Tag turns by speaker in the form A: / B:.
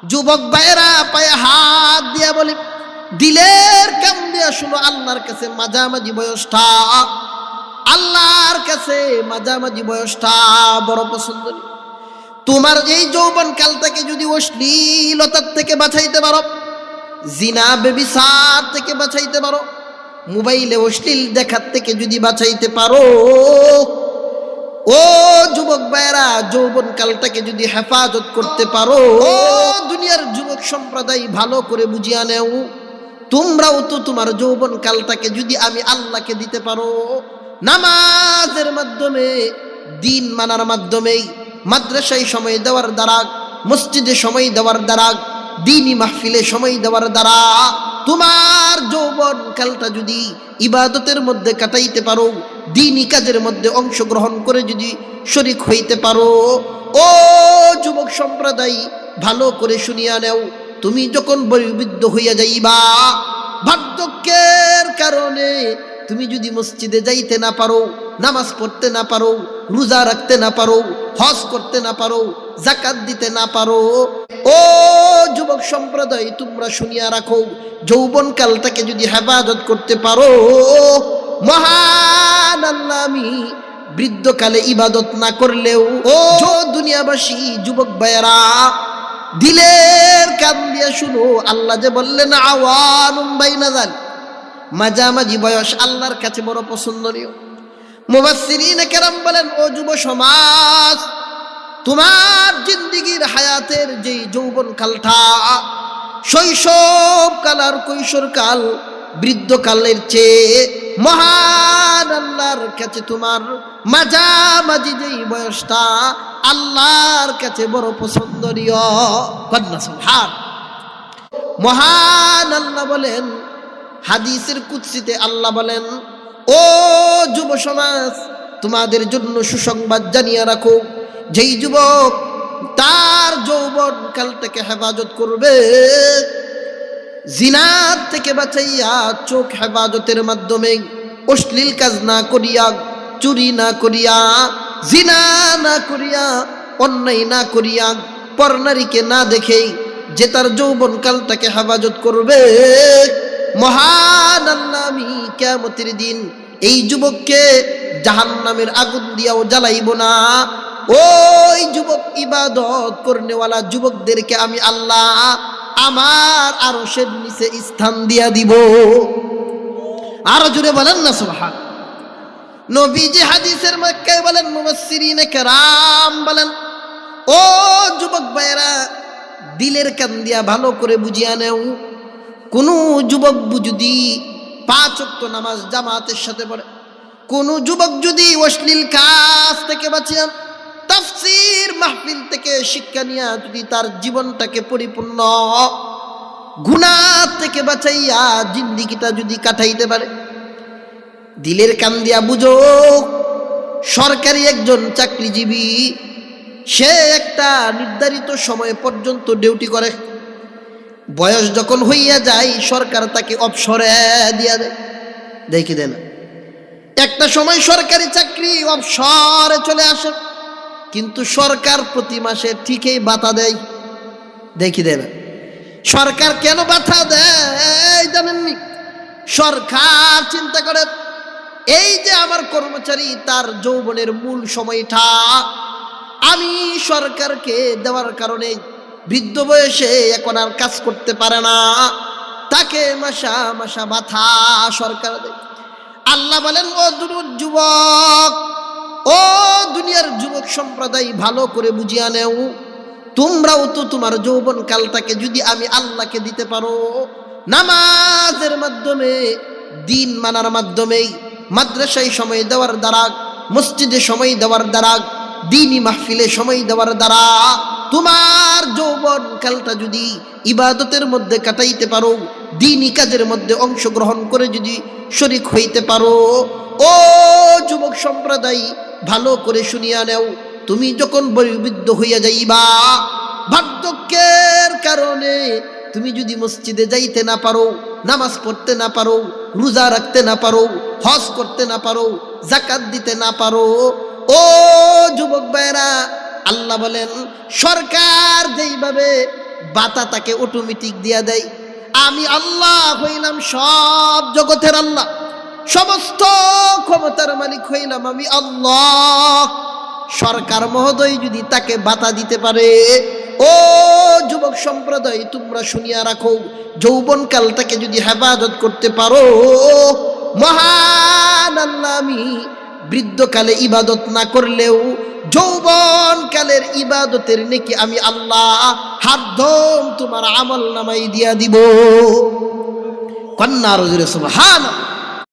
A: যুবক ভাইরা পায়ে হাত দিয়া বলি, দিলের কাম দিয়া শুনো, আল্লাহর কাছে মাঝামাঝি বয়সটা, আল্লাহর কাছে মাঝামাঝি বয়সটা বড় পছন্দ। তোমার এই যৌবন কালটাকে যদি অশ্লীলতার থেকে বাঁচাইতে পারো, জিনা বেবিচার থেকে বাঁচাইতে পারো, মোবাইলে অশ্লীল দেখার থেকে যদি বাঁচাইতে পারো, ও যুবক ভাইরা যৌবন কালটাকে যদি হেফাজত করতে পারো, ও দুনিয়ার যুবক সম্প্রদায় ভালো করে বুঝিয়া নেও, তোমরাও তো তোমার যৌবন কালটাকে যদি আমি আল্লাহকে দিতে পারো, নামাজের মাধ্যমে, দিন মানার মাধ্যমে, মাদ্রাসায় সময় দেওয়ার দ্বারা, মসজিদে সময় দেওয়ার দ্বারা, দিনই মাহফিলে সময় দেওয়ার দ্বারা তোমার যৌবন কালটা যদি ইবাদতের মধ্যে কাটাইতে পারো, দিনই কাজের মধ্যে অংশগ্রহণ করে যদি শরীক হইতে পারো, ও যুবক সম্প্রদায় ভালো করে শুনিয়া নেও, তুমি যখন বয়োবৃদ্ধ হইয়া যাইবা, বার্ধক্যের কারণে তুমি যদি মসজিদে যাইতে না পারো, নামাজ পড়তে না পারো, রোজা রাখতে না পারো, হজ করতে না পারো, যাকাত দিতে না পারো, ও যুবক সম্প্রদায় তোমরা শুনিয়া রাখো, যৌবন কালটাকে যদি হেফাজত করতে পারো, মহান আল্লাহ আমি বৃদ্ধকালে ইবাদত না করলেও, ও দুনিয়াবাসী যুবক ভাইয়েরা দিলের কান দিয়া শুনো, আল্লাহ যে বললেন আওয়ানুম বাইনা যালিক, মাঝামাঝি বয়স আল্লাহর কাছে বড় পছন্দনীয়। মুফাসসিরিনে কেরাম বলেন, ও যুব সমাজ, তোমার জিন্দেগির হায়াতের যেই যৌবন কালটা, শৈশবকাল আর কৈশোরকাল, বৃদ্ধকালের চেয়ে মহান আল্লাহর কাছে তোমার মাঝামাঝি যেই বয়সটা আল্লাহর কাছে বড় পছন্দনীয়। কন্যা সুবহান। মহান আল্লাহ বলেন, হাদিসের কুদসিতে আল্লাহ বলেন, ও যুব সমাজ, তোমাদের জন্য সুসংবাদ জানিয়ে রাখো, যেই যুবক তার যৌবন কালটাকে হেফাজত করবে, জিনার থেকে বাঁচাইয়া চোখ হেফাজতের মাধ্যমে, অশ্লীল কাজ না করিয়া, চুরি না করিয়া, জিনা না করিয়া, অন্যায় না করিয়া, পরনারীকে না দেখেই যে তার যৌবন কালটাকে হেফাজত করবে, মহান আল্লাহ আমি কিয়ামতের দিন এই যুবককে জাহান্নামের আগুন দিয়াও জ্বালাইব না। ওই যুবক ইবাদত করনেওয়ালা যুবকদেরকে আমি আল্লাহ আমার আরশের নিচে স্থান দিয়া দিব। আরো জোরে বলেন না সুবহান। নবীজি হাদিসের মক্কায় বলেন, মুফাসসিরিনে কেরাম বলেন, ও যুবক ভাইরা দিলের কান দিয়া ভালো করে বুঝিয়া নেও, কোন যুবক যদি 5 ওয়াক্ত নামাজ জামাতের সাথে পড়ে, কোন যুবক যদি অশ্লীল কাজ থেকে বাঁচিয়া, তাফসীর মাহফিল থেকে শিক্ষা নিয়া যদি তার জীবনটাকে পরিপূর্ণ গুনাহ থেকে বাঁচাইয়া জিন্দেগিটা যদি কাটাইতে পারে, দিলের কান দিয়া বুঝো, সরকারি একজন চাকরিজীবী, সে একটা নির্ধারিত সময় পর্যন্ত ডিউটি করে, বয়স যখন হইয়া যায় সরকার তাকে অবসরে দিয়া দেয়, দেখি দেয় না, একটা সময় সরকারি চাকরি অবসরে চলে আসে, কিন্তু সরকার প্রতি মাসে ঠিকই ভাতা দেয়, দেখি দেয় না। সরকার কেন ভাতা দেয় জানেননি? সরকার চিন্তা করে, এই যে আমার কর্মচারী তার যৌবনের মূল সময়টা আমি সরকারকে দেওয়ার কারণে বৃদ্ধ বয়সে এখন আর কাজ করতে পারে না, তাকে মাসা মাসা ভাতা সরকার দেয়। আল্লাহ বলেন, ও যুবক, ও দুনিয়ার যুবক সম্প্রদায় ভালো করে বুঝিয়া নেও, তোমরাও তো তোমার যৌবন কালটাকে যদি আমি আল্লাহকে দিতে পারো, নামাজের মাধ্যমে, দিন মানার মাধ্যমে, মাদ্রাসায় সময় দেওয়ার দ্বারা, মসজিদে সময় দেওয়ার দ্বারা, দিনই মাহফিলে সময় দেওয়ার দ্বারা তোমার যৌবন কালটা যদি ইবাদতের মধ্যে কাটাইতে পারো, দিনই কাজের মধ্যে অংশগ্রহণ করে যদি শরীক হইতে পারো, ও যুবক সম্প্রদায় ভালো করে শুনিয়া নেও, তুমি যখন বয়োবৃদ্ধ হইয়া যাইবা, বার্ধক্যের কারণে তুমি যদি মসজিদে যাইতে না পারো, নামাজ পড়তে না পারো, রোজা রাখতে না পারো, হজ করতে না পারো, যাকাত দিতে না পারো, ও যুবক ভাইরা আল্লাহ বলেন, সরকার যেইভাবে বাতা তাকে অটোমেটিক দিয়া দেয়। আমি আল্লাহ হইলাম সব জগতের আল্লাহ, সমস্ত ক্ষমতার মালিক হইলাম আমি আল্লাহ। সরকার মহোদয় যদি তাকে বাতা দিতে পারে, ও যুবক সম্প্রদায় তোমরা শুনিয়া রাখো, যৌবনকালটাকে যদি হেফাজত করতে পারো, মহান আল্লাহ আমি বৃদ্ধকালে ইবাদত না করলেও যৌবনকালের ইবাদতের নেকি আমি আল্লাহ হারদম তোমার আমল নামাই দিয়া দিব। কন্যা রজুরে সুবহানাল্লাহ।